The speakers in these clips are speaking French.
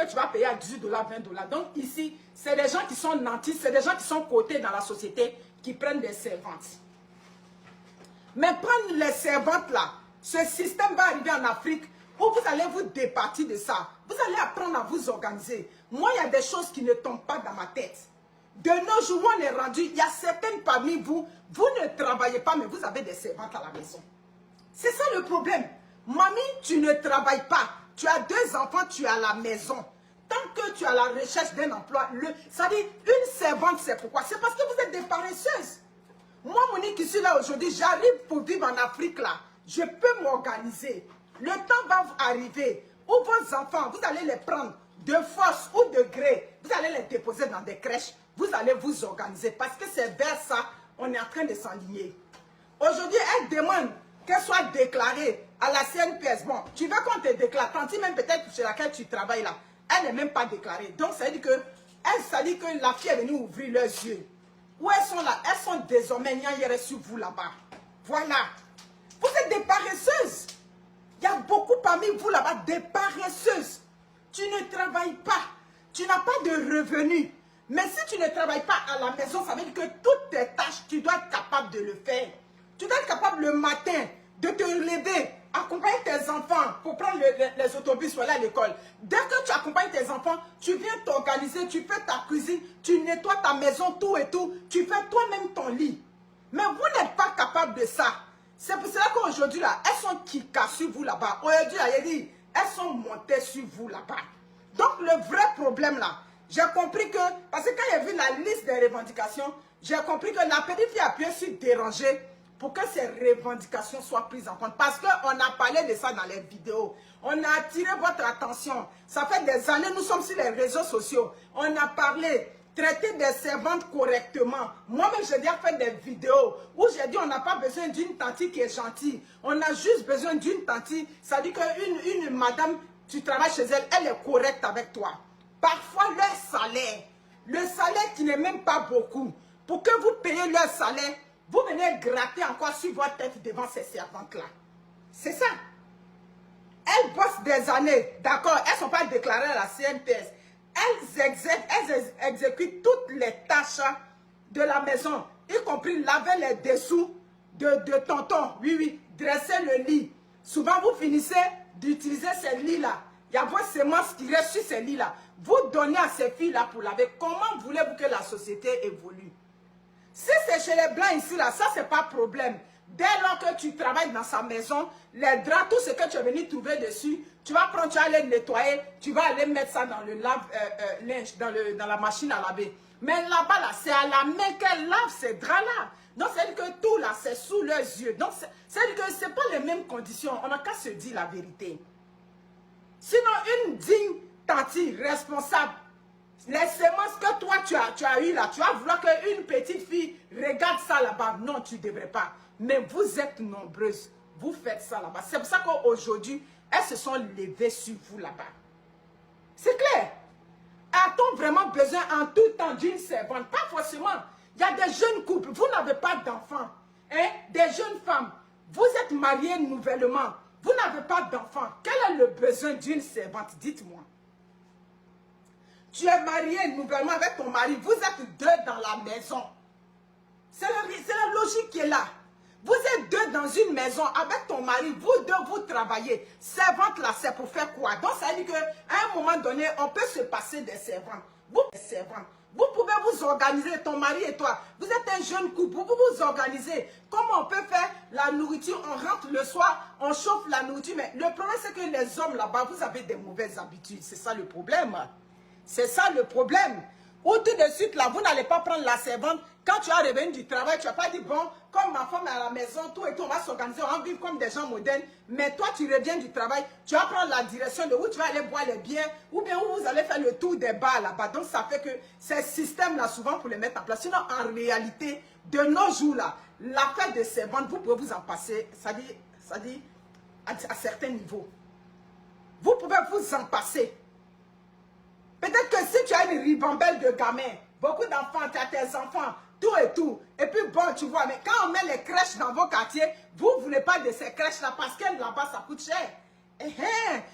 tu vas payer à 18 $, 20 $. Donc ici, c'est des gens qui sont nantis, c'est des gens qui sont cotés dans la société qui prennent des servantes. Mais prendre les servantes là, ce système va arriver en Afrique où vous allez vous départir de ça. Vous allez apprendre à vous organiser. Moi, il y a des choses qui ne tombent pas dans ma tête. De nos jours, on est rendu, il y a certaines parmi vous, vous ne travaillez pas, mais vous avez des servantes à la maison. C'est ça le problème. Mamie, tu ne travailles pas. Tu as 2 enfants, tu es à la maison. Tant que tu es à la recherche d'un emploi, ça dit, une servante, c'est pourquoi? C'est parce que vous êtes des paresseuses. Moi, Monique, qui suis là aujourd'hui, j'arrive pour vivre en Afrique, là. Je peux m'organiser. Le temps va arriver où vos enfants, vous allez les prendre de force ou de gré. Vous allez les déposer dans des crèches. Vous allez vous organiser parce que c'est vers ça on est en train de s'enligner. Aujourd'hui, elle demande qu'elle soit déclarée à la CNPS. Bon, tu veux qu'on te déclare, tantôt même peut-être chez laquelle tu travailles là, elle n'est même pas déclarée. Donc, ça veut dire que la fille est venue ouvrir leurs yeux. Où elles sont là? Elles sont désormais niaillères sur vous là-bas. Voilà. Vous êtes des paresseuses. Il y a beaucoup parmi vous là-bas des paresseuses. Tu ne travailles pas. Tu n'as pas de revenus. Mais si tu ne travailles pas à la maison, ça veut dire que toutes tes tâches, tu dois être capable de le faire. Tu dois être capable le matin de te lever, accompagner tes enfants pour prendre les autobus pour aller à l'école. Dès que tu accompagnes tes enfants, tu viens t'organiser, tu fais ta cuisine, tu nettoies ta maison, tout et tout. Tu fais toi-même ton lit. Mais vous n'êtes pas capable de ça. C'est pour cela qu'aujourd'hui, là, elles sont kika sur vous là-bas. Aujourd'hui, elles sont montées sur vous là-bas. Donc, le vrai problème là, j'ai compris que, parce que quand j'ai vu la liste des revendications, j'ai compris que la petite fille a pu se déranger pour que ces revendications soient prises en compte. Parce qu'on a parlé de ça dans les vidéos. On a attiré votre attention. Ça fait des années, nous sommes sur les réseaux sociaux. On a parlé, traiter des servantes correctement. Moi-même, j'ai déjà fait des vidéos où j'ai dit on n'a pas besoin d'une tante qui est gentille. On a juste besoin d'une tante. Ça dit qu'une madame, tu travailles chez elle, elle est correcte avec toi. Parfois, le salaire qui n'est même pas beaucoup, pour que vous payiez leur salaire, vous venez gratter encore sur votre tête devant ces servantes-là. C'est ça. Elles bossent des années, d'accord, elles ne sont pas déclarées à la CNPS. Elles exécutent toutes les tâches de la maison, y compris laver les dessous de tonton, oui, dresser le lit. Souvent, vous finissez d'utiliser ces lits-là. Il y a vos semences qui restent sur ces lits-là. Vous donnez à ces filles-là pour laver. Comment voulez-vous que la société évolue? Si c'est chez les blancs ici, là, ça, c'est pas problème. Dès lors que tu travailles dans sa maison, les draps, tout ce que tu es venu trouver dessus, tu vas prendre, tu vas aller nettoyer, tu vas aller mettre ça dans le lave-linge, dans la machine à laver. Mais là-bas, là, c'est à la main qu'elle lave ces draps-là. Donc, c'est-à-dire que tout, là, c'est sous leurs yeux. Donc, c'est-à-dire que ce n'est pas les mêmes conditions. On n'a qu'à se dire la vérité. Sinon, une digne tante responsable, les semences que toi tu as eu là, tu vas vouloir qu'une petite fille regarde ça là-bas. Non, tu ne devrais pas. Mais vous êtes nombreuses. Vous faites ça là-bas. C'est pour ça qu'aujourd'hui, elles se sont levées sur vous là-bas. C'est clair. A-t-on vraiment besoin en tout temps d'une servante? Pas forcément. Il y a des jeunes couples. Vous n'avez pas d'enfants. Hein? Des jeunes femmes. Vous êtes mariées nouvellement. Vous n'avez pas d'enfants. Quel est le besoin d'une servante? Dites-moi. Tu es marié nouvellement avec ton mari. Vous êtes deux dans la maison. C'est la logique qui est là. Vous êtes deux dans une maison avec ton mari. Vous deux, vous travaillez. Servante là, c'est pour faire quoi? Donc, ça veut dire qu'à un moment donné, on peut se passer des servantes. Vous pouvez vous organiser, ton mari et toi. Vous êtes un jeune couple. Vous vous organisez. Comment on peut faire la nourriture? On rentre le soir, on chauffe la nourriture. Mais le problème, c'est que les hommes là-bas, vous avez des mauvaises habitudes. C'est ça le problème. C'est ça le problème. Ou tout de suite, là, vous n'allez pas prendre la servante. Quand tu as revenu du travail, tu n'as pas dit, bon, comme ma femme est à la maison, tout et tout, on va s'organiser, on va vivre comme des gens modernes. Mais toi, tu reviens du travail, tu vas prendre la direction de où tu vas aller boire les biens, ou bien où vous allez faire le tour des bars là-bas. Donc, ça fait que ces systèmes-là, souvent, pour les mettre en place. Sinon, en réalité, de nos jours-là, l'affaire des servantes, vous pouvez vous en passer, ça dit à certains niveaux. Vous pouvez vous en passer. Peut-être que si tu as une ribambelle de gamins, beaucoup d'enfants, tu as tes enfants, tout et tout. Et puis bon, tu vois, mais quand on met les crèches dans vos quartiers, vous ne voulez pas de ces crèches-là parce que là-bas, ça coûte cher.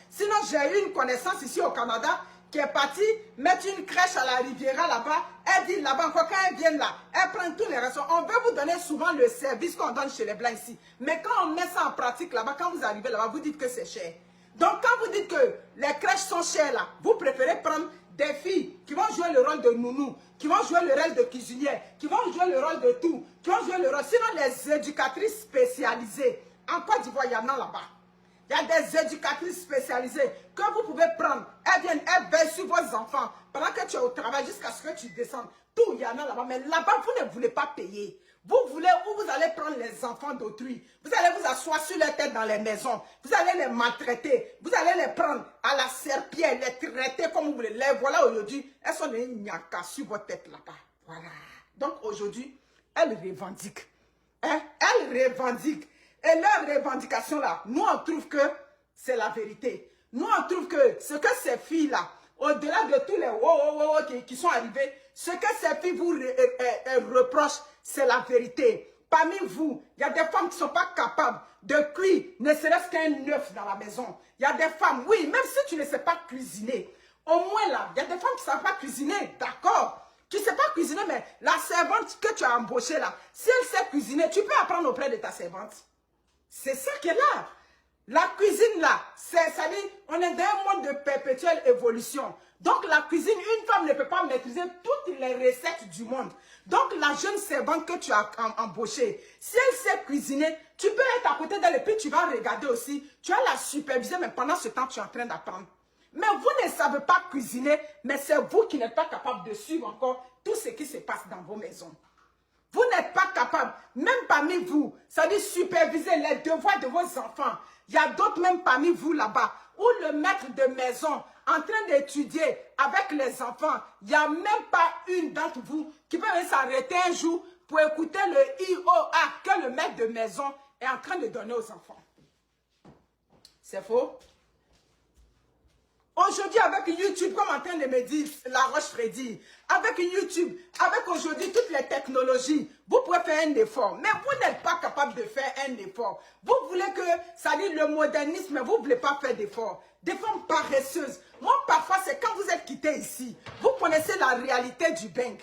Sinon, j'ai eu une connaissance ici au Canada qui est partie mettre une crèche à la Riviera là-bas. Elle dit là-bas encore, quand elle vient là, elle prend tous les ressources. On veut vous donner souvent le service qu'on donne chez les Blancs ici. Mais quand on met ça en pratique là-bas, quand vous arrivez là-bas, vous dites que c'est cher. Donc quand vous dites que les crèches sont chères là, vous préférez prendre des filles qui vont jouer le rôle de nounou, qui vont jouer le rôle de cuisinière, qui vont jouer le rôle de tout, qui vont jouer le rôle. Sinon les éducatrices spécialisées, en Côte d'Ivoire, il y en a là-bas. Il y a des éducatrices spécialisées que vous pouvez prendre. Elles viennent, elles veillent sur vos enfants pendant que tu es au travail jusqu'à ce que tu descendes. Tout, il y en a là-bas. Mais là-bas, vous ne voulez pas payer. Vous voulez où vous allez prendre les enfants d'autrui. Vous allez vous asseoir sur leur tête dans les maisons. Vous allez les maltraiter. Vous allez les prendre à la serpillère, les traiter comme vous voulez. Les voilà aujourd'hui. Elles sont des gnakas sur votre tête là-bas. Voilà. Donc aujourd'hui, elles revendiquent. Hein? Elles revendiquent. Et leur revendication là, nous on trouve que c'est la vérité. Nous on trouve que ce que ces filles là, au-delà de tous les qui sont arrivés, ce que ces filles vous reprochent, c'est la vérité. Parmi vous, il y a des femmes qui ne sont pas capables de cuire, ne serait-ce qu'un œuf dans la maison. Il y a des femmes, oui, même si tu ne sais pas cuisiner, au moins là, il y a des femmes qui ne savent pas cuisiner, d'accord? Tu ne sais pas cuisiner, mais la servante que tu as embauchée là, si elle sait cuisiner, tu peux apprendre auprès de ta servante. C'est ça qui est là. La cuisine là, ça dit, on est dans un monde de perpétuelle évolution. Donc la cuisine, une femme ne peut pas maîtriser toutes les recettes du monde. Donc la jeune servante que tu as embauchée, si elle sait cuisiner, tu peux être à côté d'elle et puis tu vas regarder aussi. Tu vas la superviser, mais pendant ce temps, tu es en train d'apprendre. Mais vous ne savez pas cuisiner, mais c'est vous qui n'êtes pas capable de suivre encore tout ce qui se passe dans vos maisons. Vous n'êtes pas capable, même parmi vous, ça dit superviser les devoirs de vos enfants. Il y a d'autres même parmi vous là-bas, où le maître de maison, en train d'étudier avec les enfants, il n'y a même pas une d'entre vous qui peut s'arrêter un jour pour écouter le IOA que le maître de maison est en train de donner aux enfants. C'est faux? Aujourd'hui, avec YouTube, comme en train de me dire La Roche-Freddy, avec YouTube, avec aujourd'hui toutes les technologies, vous pouvez faire un effort. Mais vous n'êtes pas capable de faire un effort. Vous voulez que, ça dit le modernisme, mais vous ne voulez pas faire d'effort. Des femmes paresseuses. Moi, parfois, c'est quand vous êtes quitté ici, vous connaissez la réalité du Beng.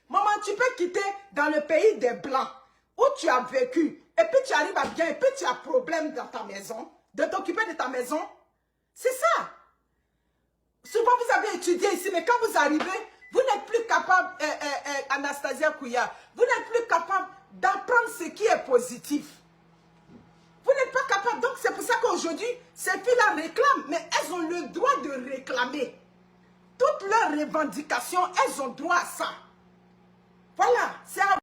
Maman, tu peux quitter dans le pays des Blancs, où tu as vécu, et puis tu arrives à bien, et puis tu as problème dans ta maison, de t'occuper de ta maison. C'est ça. Souvent, vous avez étudié ici, mais quand vous arrivez, vous n'êtes plus capable, Anastasia Kouya, vous n'êtes plus capable d'apprendre ce qui est positif. Vous n'êtes pas capable. Donc, c'est pour ça qu'aujourd'hui, ces filles-là réclament, mais elles ont le droit de réclamer. Toutes leurs revendications, elles ont droit à ça. Voilà, c'est à